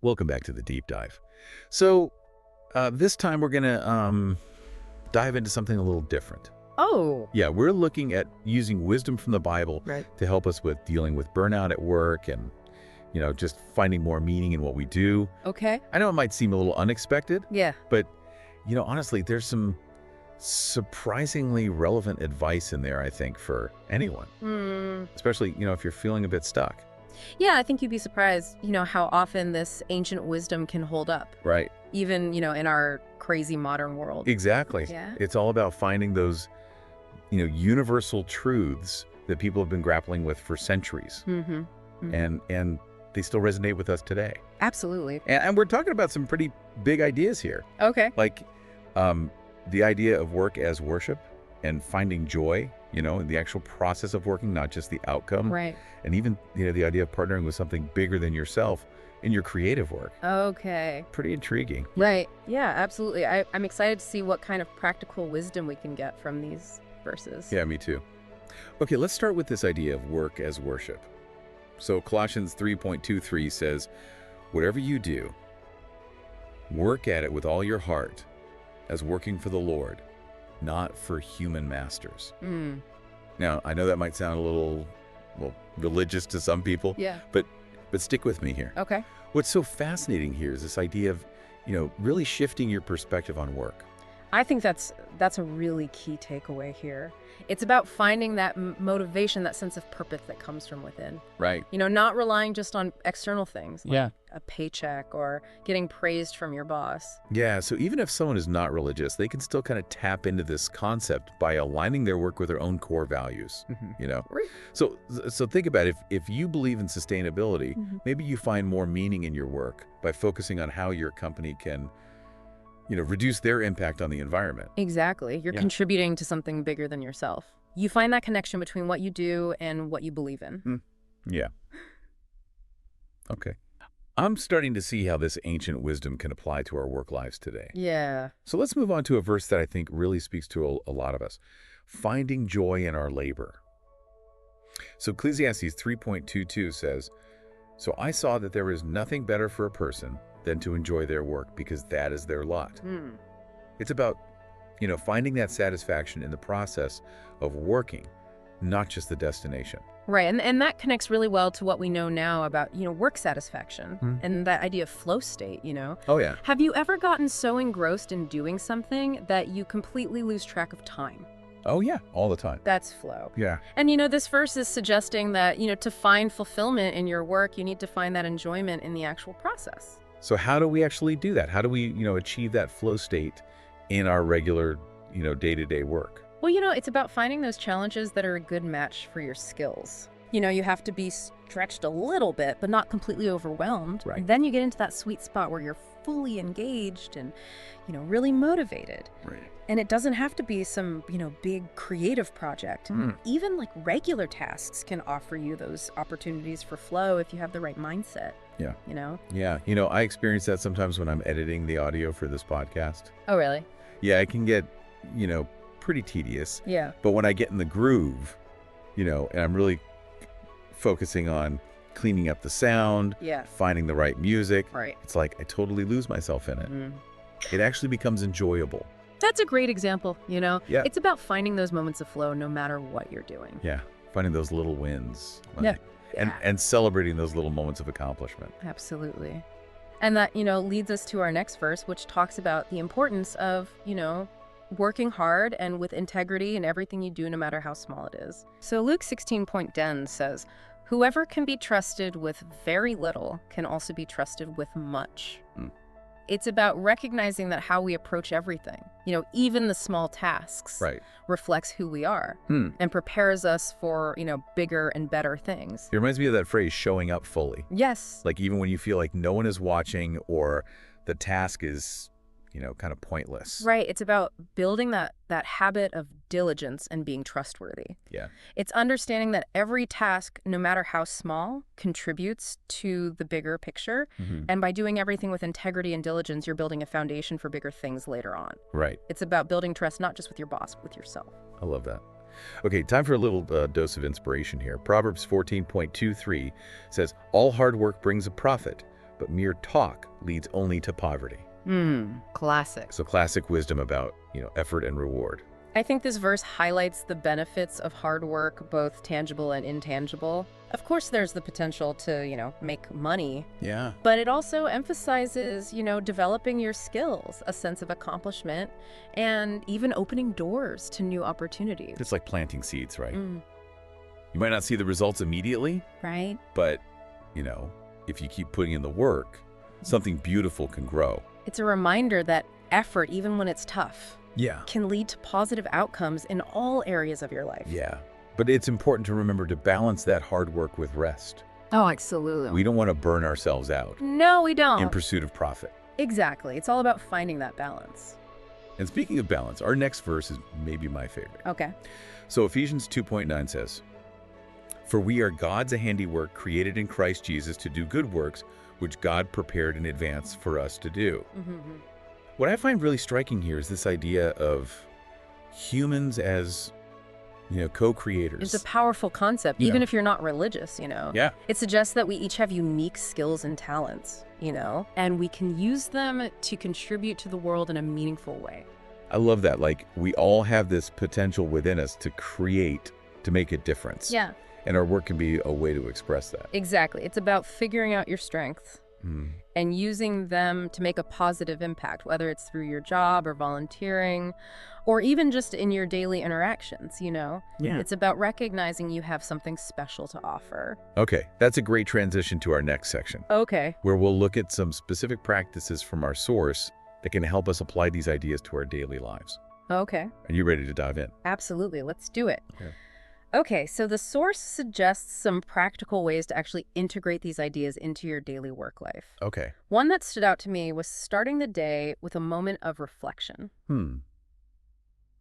Welcome back to the deep dive. So this time we're going to dive into something a little different. Oh, Yeah, we're looking at using wisdom from the Bible right. to help us with dealing with burnout at work and, just finding more meaning in what we do. Okay. I know it might seem a little unexpected, Yeah. but, honestly, there's some surprisingly relevant advice in there, I think, for anyone, especially, if you're feeling a bit stuck. Yeah, I think you'd be surprised, how often this ancient wisdom can hold up, Right. even, in our crazy modern world. Exactly. Yeah. It's all about finding those universal truths that people have been grappling with for centuries, Mm-hmm. and they still resonate with us today. Absolutely. And we're talking about some pretty big ideas here, Okay. like the idea of work as worship and finding joy, in the actual process of working, not just the outcome. Right. And even the idea of partnering with something bigger than yourself in your creative work. Okay. Pretty intriguing. Right. Yeah, absolutely. I'm excited to see what kind of practical wisdom we can get from these verses. Yeah, me too. Okay, let's start with this idea of work as worship. So Colossians 3:23 says, "Whatever you do, work at it with all your heart, as working for the Lord, not for human masters." Mm. Now, I know that might sound a little, religious to some people, Yeah. but stick with me here. Okay. What's so fascinating here is this idea of, really shifting your perspective on work. I think that's a really key takeaway here. It's about finding that motivation, that sense of purpose that comes from within. Right. Not relying just on external things like Yeah. a paycheck or getting praised from your boss. Yeah, so even if someone is not religious, they can still kind of tap into this concept by aligning their work with their own core values, Right. So think about it. If you believe in sustainability, Mhm. maybe you find more meaning in your work by focusing on how your company can, reduce their impact on the environment. Exactly. You're Yeah. contributing to something bigger than yourself. You find that connection between what you do and what you believe in. Yeah. Okay. I'm starting to see how this ancient wisdom can apply to our work lives today. Yeah. So let's move on to a verse that I think really speaks to a lot of us. Finding joy in our labor. So Ecclesiastes 3:22 says, "So I saw that there is nothing better for a person than to enjoy their work, because that is their lot." It's about, finding that satisfaction in the process of working, not just the destination. Right. And that connects really well to what we know now about, work satisfaction and that idea of flow state. Oh, yeah. Have you ever gotten so engrossed in doing something that you completely lose track of time? Oh, yeah. All the time. That's flow. Yeah. And, this verse is suggesting that, to find fulfillment in your work, you need to find that enjoyment in the actual process. So how do we actually do that? How do we, achieve that flow state in our regular, day-to-day work? Well, it's about finding those challenges that are a good match for your skills. You have to be stretched a little bit, but not completely overwhelmed. Right. Then you get into that sweet spot where you're fully engaged and, really motivated. Right. And it doesn't have to be some, big creative project. Even like regular tasks can offer you those opportunities for flow if you have the right mindset. Yeah. Yeah. I experience that sometimes when I'm editing the audio for this podcast. Oh, really? Yeah, it can get, pretty tedious. Yeah. But when I get in the groove, and I'm really focusing on cleaning up the sound, Yeah. finding the right music, Right. it's like I totally lose myself in it. It actually becomes enjoyable. That's a great example, Yeah. It's about finding those moments of flow no matter what you're doing. Yeah, finding those little wins. Yeah. And celebrating those little moments of accomplishment. Absolutely. And that, leads us to our next verse, which talks about the importance of, working hard and with integrity in everything you do, no matter how small it is. So Luke 16:10 says, "Whoever can be trusted with very little can also be trusted with much." It's about recognizing that how we approach everything, even the small tasks, Right. reflects who we are and prepares us for, bigger and better things. It reminds me of that phrase, showing up fully. Yes. Like even when you feel like no one is watching or the task is, kind of pointless. Right. It's about building that habit of diligence and being trustworthy. Yeah. It's understanding that every task, no matter how small, contributes to the bigger picture. And by doing everything with integrity and diligence, you're building a foundation for bigger things later on. Right. It's about building trust, not just with your boss, but with yourself. I love that. Okay, time for a little dose of inspiration here. Proverbs 14:23 says, "All hard work brings a profit, but mere talk leads only to poverty. Classic. So classic wisdom about, effort and reward. I think this verse highlights the benefits of hard work, both tangible and intangible. Of course, there's the potential to, make money. Yeah. But it also emphasizes, developing your skills, a sense of accomplishment, and even opening doors to new opportunities. It's like planting seeds, right? You might not see the results immediately, Right? but, if you keep putting in the work, something beautiful can grow. It's a reminder that effort, even when it's tough, Yeah. can lead to positive outcomes in all areas of your life. Yeah. But it's important to remember to balance that hard work with rest. Oh, absolutely. We don't want to burn ourselves out No, we don't. in pursuit of profit. Exactly. It's all about finding that balance. And speaking of balance, our next verse is maybe my favorite. Okay. So Ephesians 2:9 says, "For we are God's handiwork, created in Christ Jesus to do good works, which God prepared in advance for us to do." What I find really striking here is this idea of humans as, co-creators. It's a powerful concept, even if you're not religious, Yeah. It suggests that we each have unique skills and talents, and we can use them to contribute to the world in a meaningful way. I love that. Like, we all have this potential within us to create, to make a difference. Yeah. And our work can be a way to express that. Exactly. It's about figuring out your strengths and using them to make a positive impact, whether it's through your job or volunteering or even just in your daily interactions, Yeah. It's about recognizing you have something special to offer. Okay, that's a great transition to our next section, Okay. where we'll look at some specific practices from our source that can help us apply these ideas to our daily lives. Okay. Are you ready to dive in? Absolutely. Let's do it. Okay. Okay, so the source suggests some practical ways to actually integrate these ideas into your daily work life. Okay. One that stood out to me was starting the day with a moment of reflection.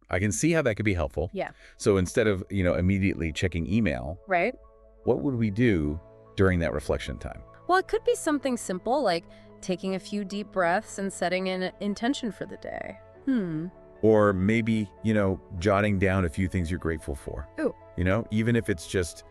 I can see how that could be helpful. Yeah. So instead of, immediately checking email, Right? what would we do during that reflection time? Well, it could be something simple like taking a few deep breaths and setting an intention for the day. Or maybe, jotting down a few things you're grateful for. Ooh. Even if it's just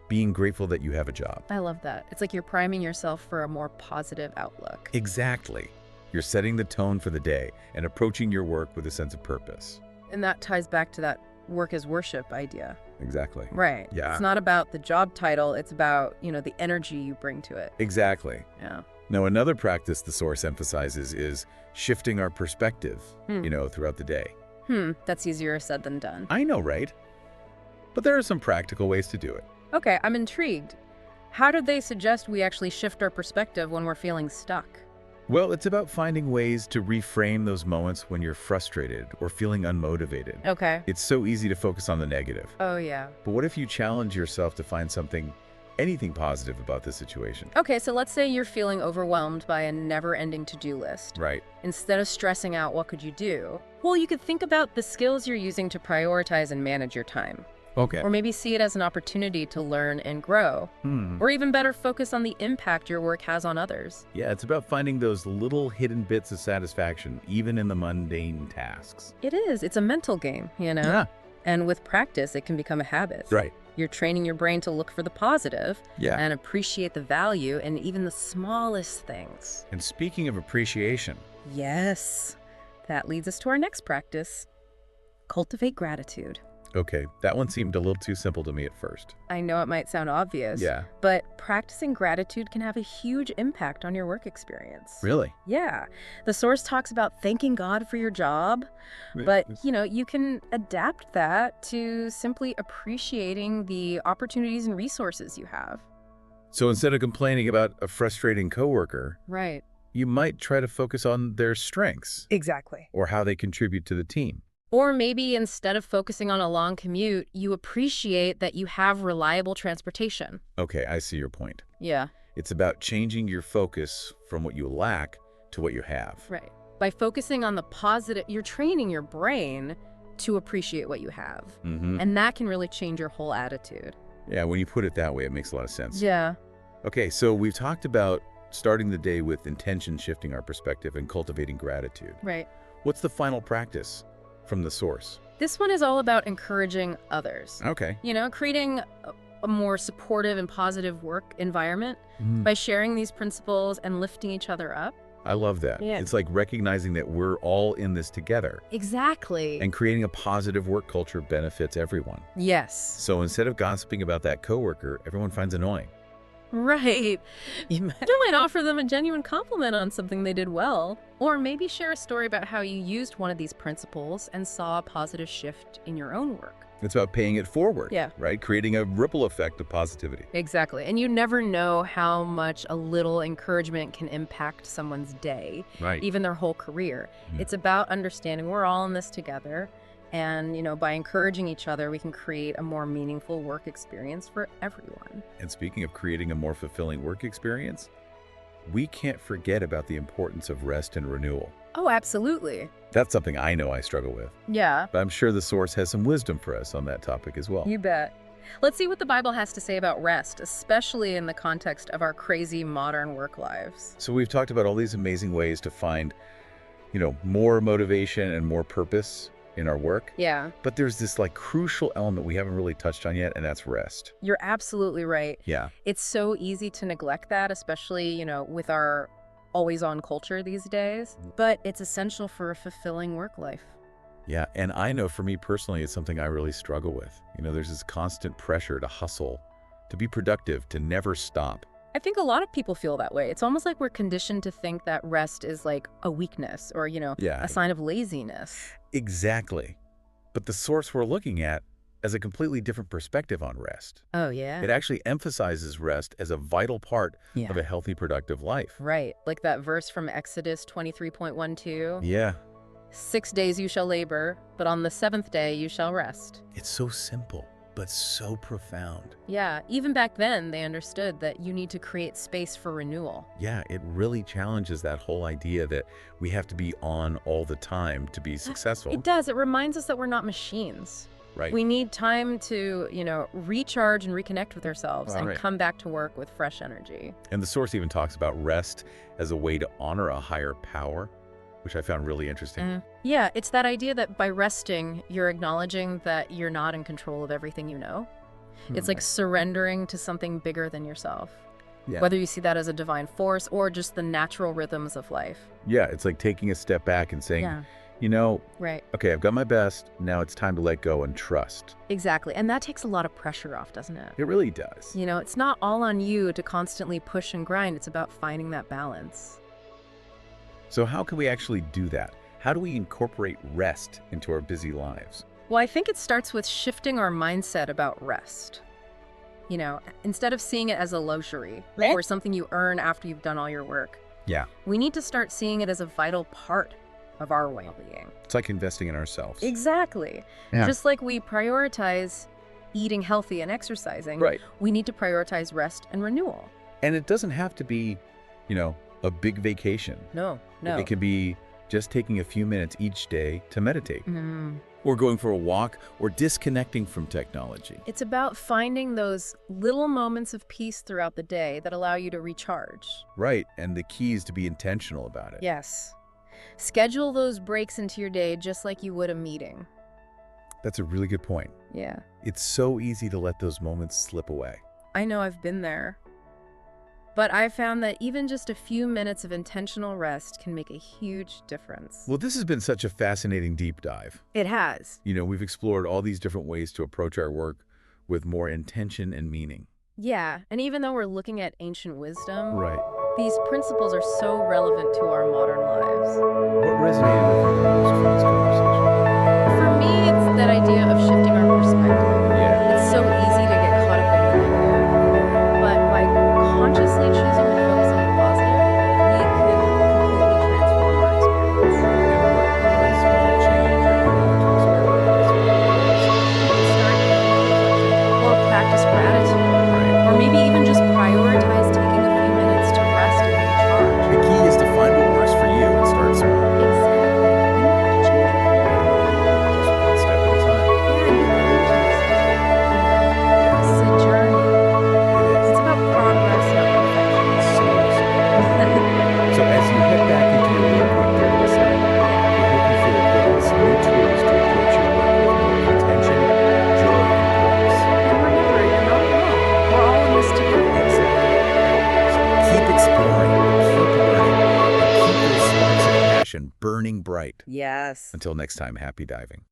being grateful that you have a job. I love that. It's like you're priming yourself for a more positive outlook. Exactly. You're setting the tone for the day and approaching your work with a sense of purpose. And that ties back to that work as worship idea. Exactly. Right. Yeah. It's not about the job title. It's about, the energy you bring to it. Exactly. Yeah. Now, another practice the source emphasizes is shifting our perspective, throughout the day. That's easier said than done. I know, right? But there are some practical ways to do it. Okay, I'm intrigued. How do they suggest we actually shift our perspective when we're feeling stuck? Well, it's about finding ways to reframe those moments when you're frustrated or feeling unmotivated. Okay. It's so easy to focus on the negative. Oh, yeah. But what if you challenge yourself to find anything positive about the situation? Okay, so let's say you're feeling overwhelmed by a never-ending to-do list. Right. Instead of stressing out, what could you do? Well, you could think about the skills you're using to prioritize and manage your time. Okay. Or maybe see it as an opportunity to learn and grow. Or even better, focus on the impact your work has on others. Yeah, it's about finding those little hidden bits of satisfaction, even in the mundane tasks. It is. It's a mental game, Yeah. And with practice, it can become a habit. Right. You're training your brain to look for the positive Yeah. and appreciate the value in even the smallest things. And speaking of appreciation, Yes. That leads us to our next practice. Cultivate gratitude. okay, that one seemed a little too simple to me at first. I know it might sound obvious, Yeah. but practicing gratitude can have a huge impact on your work experience. Really? Yeah. The source talks about thanking God for your job, but, you can adapt that to simply appreciating the opportunities and resources you have. So instead of complaining about a frustrating coworker, Right. you might try to focus on their strengths Exactly. or how they contribute to the team. Or maybe instead of focusing on a long commute, you appreciate that you have reliable transportation. Okay, I see your point. Yeah. It's about changing your focus from what you lack to what you have. Right. By focusing on the positive, you're training your brain to appreciate what you have. And that can really change your whole attitude. Yeah, when you put it that way, it makes a lot of sense. Yeah. Okay, so we've talked about starting the day with intention shifting our perspective and cultivating gratitude. Right. What's the final practice from the source? This one is all about encouraging others. Okay. Creating a more supportive and positive work environment Mm, by sharing these principles and lifting each other up. I love that. Yeah. It's like recognizing that we're all in this together, Exactly. and creating a positive work culture benefits everyone. Yes. So instead of gossiping about that coworker, everyone finds annoying. Right. You might offer them a genuine compliment on something they did well, or maybe share a story about how you used one of these principles and saw a positive shift in your own work. It's about paying it forward, Yeah. right? Creating a ripple effect of positivity. Exactly. And you never know how much a little encouragement can impact someone's day, Right. even their whole career. Mm. It's about understanding we're all in this together. And, by encouraging each other, we can create a more meaningful work experience for everyone. And speaking of creating a more fulfilling work experience, we can't forget about the importance of rest and renewal. Oh, absolutely. That's something I know I struggle with, Yeah, but I'm sure the source has some wisdom for us on that topic as well. you bet. Let's see what the Bible has to say about rest, especially in the context of our crazy modern work lives. So we've talked about all these amazing ways to find, more motivation and more purpose in our work. Yeah, But there's this crucial element we haven't really touched on yet, and that's rest. you're absolutely right. Yeah. It's so easy to neglect that, especially, with our always-on culture these days. But it's essential for a fulfilling work life. Yeah, and I know for me personally, it's something I really struggle with. There's this constant pressure to hustle, to be productive, to never stop. I think a lot of people feel that way. It's almost like we're conditioned to think that rest is like a weakness or, Yeah, a sign of laziness. exactly. But the source we're looking at has a completely different perspective on rest. Oh, yeah? It actually emphasizes rest as a vital part Yeah. of a healthy, productive life. Right. Like that verse from Exodus 23.12. Yeah, 6 days you shall labor, but on the seventh day you shall rest. it's so simple, but so profound. Yeah, even back then they understood that you need to create space for renewal. Yeah, it really challenges that whole idea that we have to be on all the time to be successful. It does. It reminds us that we're not machines. Right. We need time to, recharge and reconnect with ourselves and Right. come back to work with fresh energy. And the source even talks about rest as a way to honor a higher power, which I found really interesting. Yeah, it's that idea that by resting, you're acknowledging that you're not in control of everything you know. It's like surrendering to something bigger than yourself. Yeah. Whether you see that as a divine force or just the natural rhythms of life. Yeah, it's like taking a step back and saying, Right. okay, I've got my best. Now it's time to let go and trust. Exactly. And that takes a lot of pressure off, doesn't it? It really does. It's not all on you to constantly push and grind. It's about finding that balance. So how can we actually do that? How do we incorporate rest into our busy lives? Well, I think it starts with shifting our mindset about rest. Instead of seeing it as a luxury or something you earn after you've done all your work, Yeah. we need to start seeing it as a vital part of our well-being. It's like investing in ourselves. Exactly. Yeah. Just like we prioritize eating healthy and exercising, Right. we need to prioritize rest and renewal. And it doesn't have to be, a big vacation. No. It can be just taking a few minutes each day to meditate, Mm. or going for a walk, or disconnecting from technology. It's about finding those little moments of peace throughout the day that allow you to recharge. Right, and the key is to be intentional about it. Yes. Schedule those breaks into your day just like you would a meeting. That's a really good point. Yeah. It's so easy to let those moments slip away. I know I've been there. But I found that even just a few minutes of intentional rest can make a huge difference. Well, this has been such a fascinating deep dive. It has. We've explored all these different ways to approach our work with more intention and meaning. Yeah, and even though we're looking at ancient wisdom, Right. these principles are so relevant to our modern lives. What resonated with you the most from this conversation? For me, it's that idea of shifting our perspective. Yeah. It's so easy to get caught up in the negative, but by consciously choosing to focus on the positive, we can completely transform our experience. And what small change are you willing to experiment Or practice gratitude, Right. or maybe even just prioritize taking a few minutes to rest and recharge. The key is to find what works for you and start small. Exactly. burning bright. Yes. Until next time, happy diving.